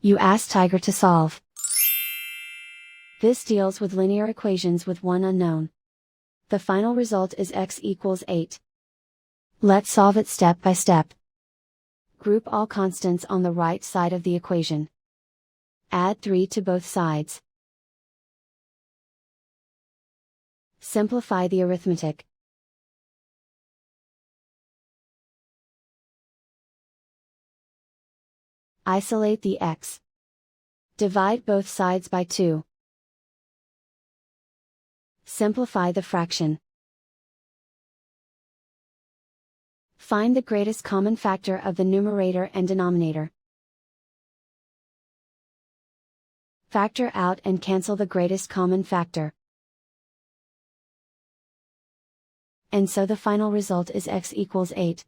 You ask Tiger to solve. This deals with linear equations with one unknown. The final result is x equals 8. Let's solve it step by step. Group all constants on the right side of the equation. Add 3 to both sides. Simplify the arithmetic. Isolate the x. Divide both sides by 2. Simplify the fraction. Find the greatest common factor of the numerator and denominator. Factor out and cancel the greatest common factor. And so the final result is x equals 8.